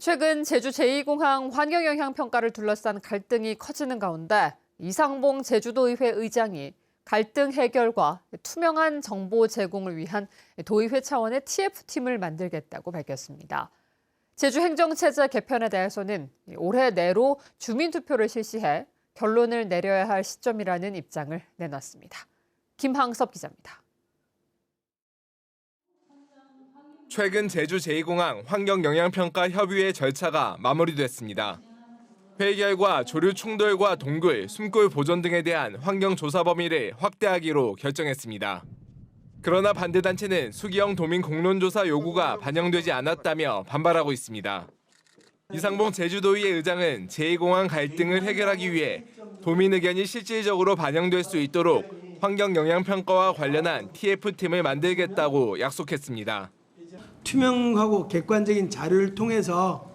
최근 제주 제2공항 환경영향평가를 둘러싼 갈등이 커지는 가운데 이상봉 제주도의회 의장이 갈등 해결과 투명한 정보 제공을 위한 도의회 차원의 TF팀을 만들겠다고 밝혔습니다. 제주 행정체제 개편에 대해서는 올해 내로 주민투표를 실시해 결론을 내려야 할 시점이라는 입장을 내놨습니다. 김항섭 기자입니다. 최근 제주 제2공항 환경영향평가 협의회 절차가 마무리됐습니다. 회의 결과 조류 충돌과 동굴, 숨골 보존 등에 대한 환경 조사 범위를 확대하기로 결정했습니다. 그러나 반대단체는 수기형 도민 공론조사 요구가 반영되지 않았다며 반발하고 있습니다. 이상봉 제주도의회 의장은 제2공항 갈등을 해결하기 위해 도민 의견이 실질적으로 반영될 수 있도록 환경영향평가와 관련한 TF팀을 만들겠다고 약속했습니다. 투명하고 객관적인 자료를 통해서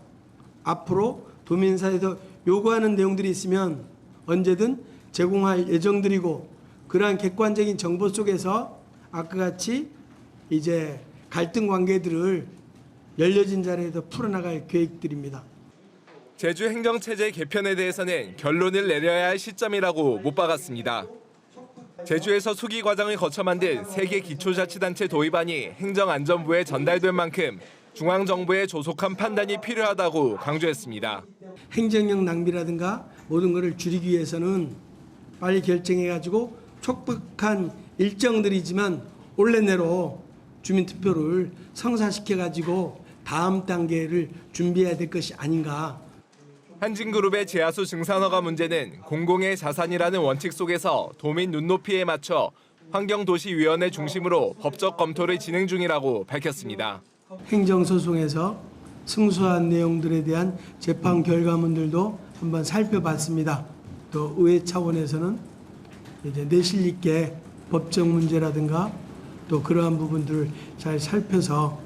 앞으로 도민사에서 요구하는 내용들이 있으면 언제든 제공할 예정들이고, 그러한 객관적인 정보 속에서 아까 같이 이제 갈등 관계들을 열려진 자리에서 풀어나갈 계획들입니다. 제주 행정체제 개편에 대해서는 결론을 내려야 할 시점이라고 못 박았습니다. 제주에서 수기 과정을 거쳐 만든 세계 기초자치단체 도입안이 행정안전부에 전달된 만큼 중앙정부의 조속한 판단이 필요하다고 강조했습니다. 행정력 낭비라든가 모든 것을 줄이기 위해서는 빨리 결정해가지고 촉박한 일정들이지만 올해 내로 주민투표를 성사시켜가지고 다음 단계를 준비해야 될 것이 아닌가. 한진그룹의 지하수 증산허가 문제는 공공의 자산이라는 원칙 속에서 도민 눈높이에 맞춰 환경도시위원회 중심으로 법적 검토를 진행 중이라고 밝혔습니다. 행정소송에서 승소한 내용들에 대한 재판 결과문들도 한번 살펴봤습니다. 또 의회 차원에서는 이제 내실 있게 법적 문제라든가 또 그러한 부분들을 잘 살펴서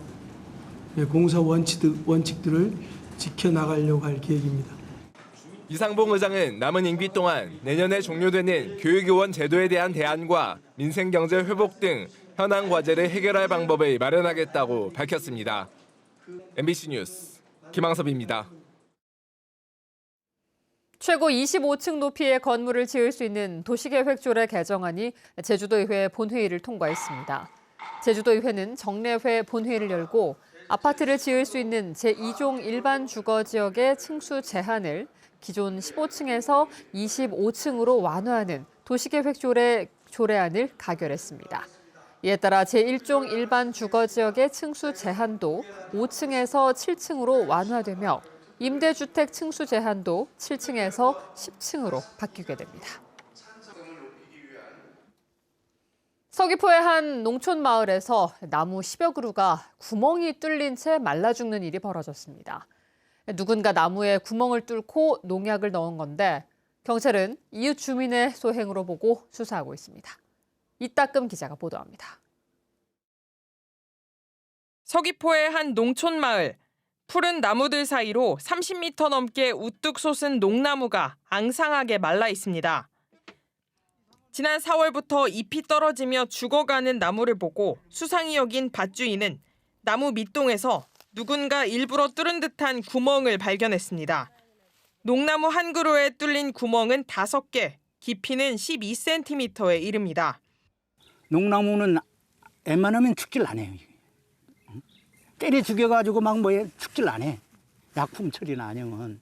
공사 원칙들을 지켜나가려고 할 계획입니다. 이상봉 의장은 남은 임기 동안 내년에 종료되는 교육요원 제도에 대한 대안과 민생경제 회복 등 현안 과제를 해결할 방법을 마련하겠다고 밝혔습니다. MBC 뉴스 김항섭입니다. 최고 25층 높이의 건물을 지을 수 있는 도시계획조례 개정안이 제주도의회 본회의를 통과했습니다. 제주도의회는 정례회 본회의를 열고 아파트를 지을 수 있는 제2종 일반 주거지역의 층수 제한을 기존 15층에서 25층으로 완화하는 도시계획조례안을 가결했습니다. 이에 따라 제1종 일반 주거지역의 층수 제한도 5층에서 7층으로 완화되며 임대주택 층수 제한도 7층에서 10층으로 바뀌게 됩니다. 서귀포의 한 농촌 마을에서 나무 10여 그루가 구멍이 뚫린 채 말라 죽는 일이 벌어졌습니다. 누군가 나무에 구멍을 뚫고 농약을 넣은 건데 경찰은 이웃 주민의 소행으로 보고 수사하고 있습니다. 이따금 기자가 보도합니다. 서귀포의 한 농촌 마을. 푸른 나무들 사이로 30m 넘게 우뚝 솟은 농나무가 앙상하게 말라 있습니다. 지난 4월부터 잎이 떨어지며 죽어가는 나무를 보고 수상히 여긴 밭주인은 나무 밑동에서 누군가 일부러 뚫은 듯한 구멍을 발견했습니다. 농나무 한 그루에 뚫린 구멍은 5개, 깊이는 12cm에 이릅니다. 농나무는 웬만하면 축질 안 해요. 때려 죽여가지고 막 축질 안 해. 약품 처리나 아니면.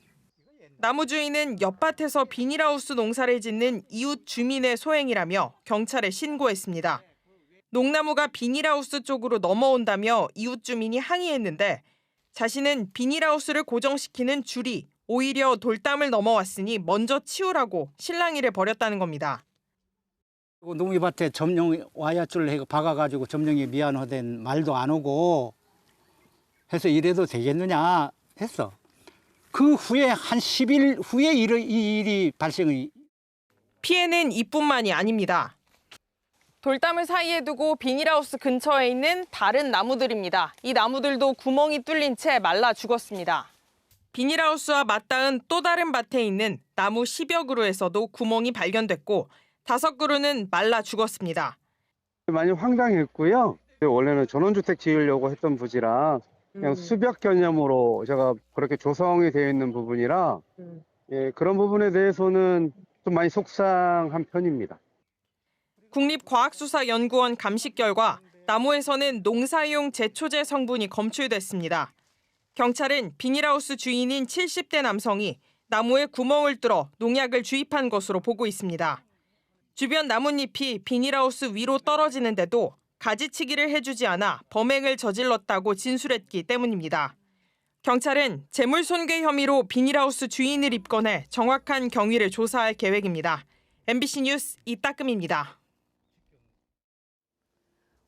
나무 주인은 옆밭에서 비닐하우스 농사를 짓는 이웃 주민의 소행이라며 경찰에 신고했습니다. 농나무가 비닐하우스 쪽으로 넘어온다며 이웃 주민이 항의했는데 자신은 비닐하우스를 고정시키는 줄이 오히려 돌담을 넘어왔으니 먼저 치우라고 실랑이를 벌였다는 겁니다. 농이밭에 점령 와야줄을 해서 박아가지고 점령이 미안하된 말도 안 오고 해서 이래도 되겠느냐 했어. 그 후에 한 10일 후에 이 일이 발생이. 피해는 이뿐만이 아닙니다. 돌담을 사이에 두고 비닐하우스 근처에 있는 다른 나무들입니다. 이 나무들도 구멍이 뚫린 채 말라 죽었습니다. 비닐하우스와 맞닿은 또 다른 밭에 있는 나무 10여 그루에서도 구멍이 발견됐고 5그루는 말라 죽었습니다. 많이 황당했고요. 원래는 전원주택 지으려고 했던 부지라 그냥 수벽 개념으로 제가 그렇게 조성이 되어 있는 부분이라 예, 그런 부분에 대해서는 좀 많이 속상한 편입니다. 국립과학수사연구원 감식 결과 나무에서는 농사용 제초제 성분이 검출됐습니다. 경찰은 비닐하우스 주인인 70대 남성이 나무에 구멍을 뚫어 농약을 주입한 것으로 보고 있습니다. 주변 나뭇잎이 비닐하우스 위로 떨어지는데도 가지치기를 해주지 않아 범행을 저질렀다고 진술했기 때문입니다. 경찰은 재물손괴 혐의로 비닐하우스 주인을 입건해 정확한 경위를 조사할 계획입니다. MBC 뉴스 이따금입니다.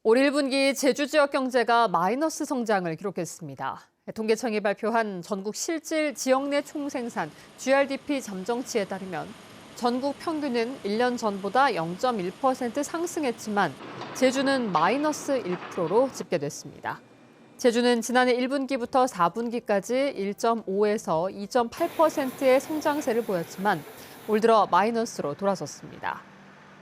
올 1분기 제주 지역 경제가 마이너스 성장을 기록했습니다. 통계청이 발표한 전국 실질 지역 내 총생산 GRDP 잠정치에 따르면 전국 평균은 1년 전보다 0.1% 상승했지만 제주는 마이너스 1%로 집계됐습니다. 제주는 지난해 1분기부터 4분기까지 1.5에서 2.8%의 성장세를 보였지만 올 들어 마이너스로 돌아섰습니다.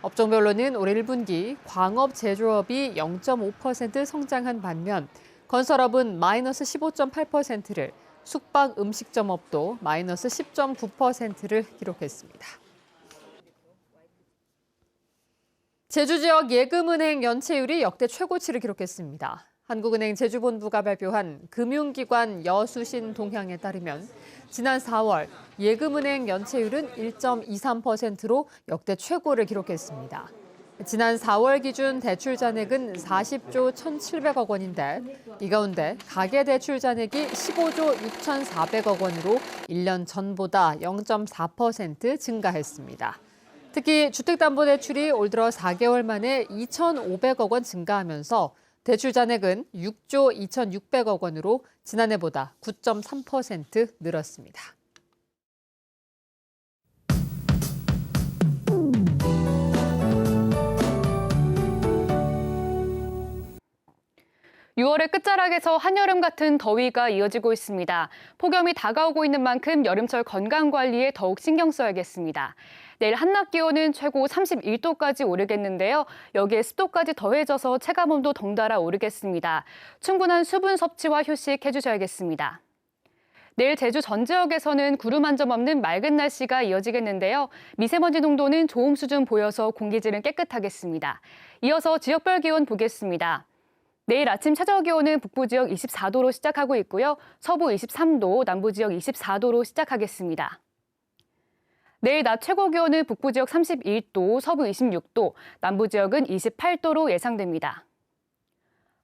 업종별로는 올 1분기 광업 제조업이 0.5% 성장한 반면 건설업은 마이너스 15.8%를, 숙박 음식점업도 마이너스 10.9%를 기록했습니다. 제주 지역 예금은행 연체율이 역대 최고치를 기록했습니다. 한국은행 제주본부가 발표한 금융기관 여수신 동향에 따르면 지난 4월 예금은행 연체율은 1.23%로 역대 최고를 기록했습니다. 지난 4월 기준 대출 잔액은 40조 1,700억 원인데 이 가운데 가계대출 잔액이 15조 6,400억 원으로 1년 전보다 0.4% 증가했습니다. 특히 주택담보대출이 올 들어 4개월 만에 2,500억 원 증가하면서 대출 잔액은 6조 2,600억 원으로 지난해보다 9.3% 늘었습니다. (6월의) 끝자락에서 한여름 같은 더위가 이어지고 있습니다. 폭염이 다가오고 있는 만큼 여름철 건강관리에 더욱 신경 써야겠습니다. 내일 한낮 기온은 최고 31도까지 오르겠는데요. 여기에 습도까지 더해져서 체감온도 덩달아 오르겠습니다. 충분한 수분 섭취와 휴식 해주셔야겠습니다. 내일 제주 전 지역에서는 구름 한 점 없는 맑은 날씨가 이어지겠는데요. 미세먼지 농도는 좋음 수준 보여서 공기질은 깨끗하겠습니다. 이어서 지역별 기온 보겠습니다. 내일 아침 최저 기온은 북부 지역 24도로 시작하고 있고요. 서부 23도, 남부 지역 24도로 시작하겠습니다. 내일 낮 최고 기온은 북부 지역 31도, 서부 26도, 남부 지역은 28도로 예상됩니다.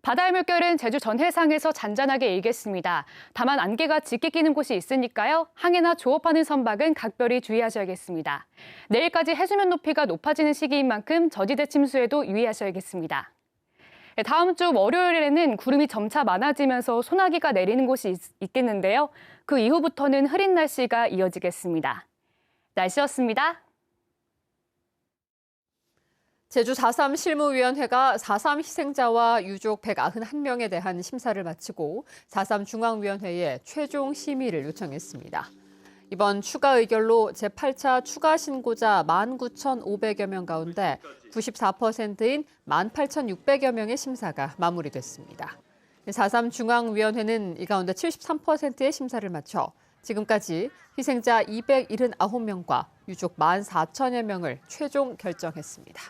바다의 물결은 제주 전 해상에서 잔잔하게 일겠습니다. 다만 안개가 짙게 끼는 곳이 있으니까요. 항해나 조업하는 선박은 각별히 주의하셔야겠습니다. 내일까지 해수면 높이가 높아지는 시기인 만큼 저지대 침수에도 유의하셔야겠습니다. 다음 주 월요일에는 구름이 점차 많아지면서 소나기가 내리는 곳이 있겠는데요. 그 이후부터는 흐린 날씨가 이어지겠습니다. 날씨였습니다. 제주 4.3 실무위원회가 4.3 희생자와 유족 191명에 대한 심사를 마치고 4.3 중앙위원회에 최종 심의를 요청했습니다. 이번 추가 의결로 제8차 추가 신고자 19,500여 명 가운데 94%인 18,600여 명의 심사가 마무리됐습니다. 4.3 중앙위원회는 이 가운데 73%의 심사를 마쳐 지금까지 희생자 279명과 유족 14,000여 명을 최종 결정했습니다.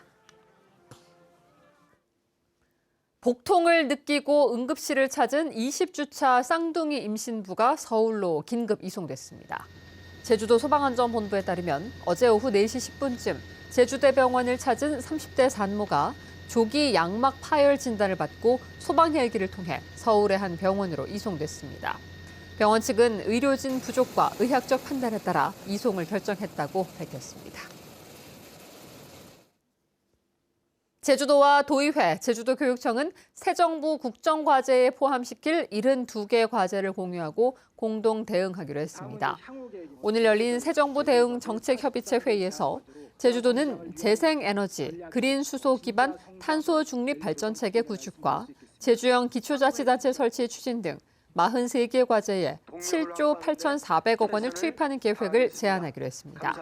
복통을 느끼고 응급실을 찾은 20주차 쌍둥이 임신부가 서울로 긴급 이송됐습니다. 제주도 소방안전본부에 따르면 어제 오후 4시 10분쯤 제주대병원을 찾은 30대 산모가 조기 양막 파열 진단을 받고 소방 헬기를 통해 서울의 한 병원으로 이송됐습니다. 병원 측은 의료진 부족과 의학적 판단에 따라 이송을 결정했다고 밝혔습니다. 제주도와 도의회, 제주도교육청은 새 정부 국정과제에 포함시킬 72개 과제를 공유하고 공동 대응하기로 했습니다. 오늘 열린 새 정부 대응 정책협의체 회의에서 제주도는 재생에너지, 그린 수소 기반 탄소 중립 발전체계 구축과 제주형 기초자치단체 설치 추진 등 43개 과제에 7조 8,400억 원을 투입하는 계획을 제안하기로 했습니다.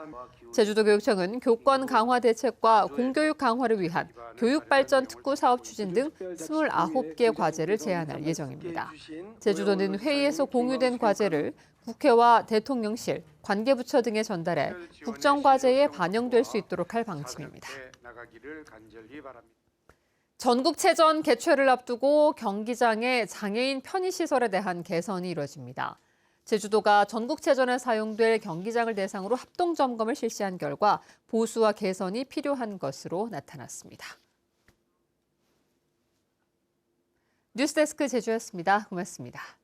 제주도교육청은 교권 강화 대책과 공교육 강화를 위한 교육발전 특구 사업 추진 등 29개 과제를 제안할 예정입니다. 제주도는 회의에서 공유된 과제를 국회와 대통령실, 관계부처 등에 전달해 국정과제에 반영될 수 있도록 할 방침입니다. 전국체전 개최를 앞두고 경기장의 장애인 편의시설에 대한 개선이 이뤄집니다. 제주도가 전국체전에 사용될 경기장을 대상으로 합동점검을 실시한 결과 보수와 개선이 필요한 것으로 나타났습니다. 뉴스데스크 제주였습니다. 고맙습니다.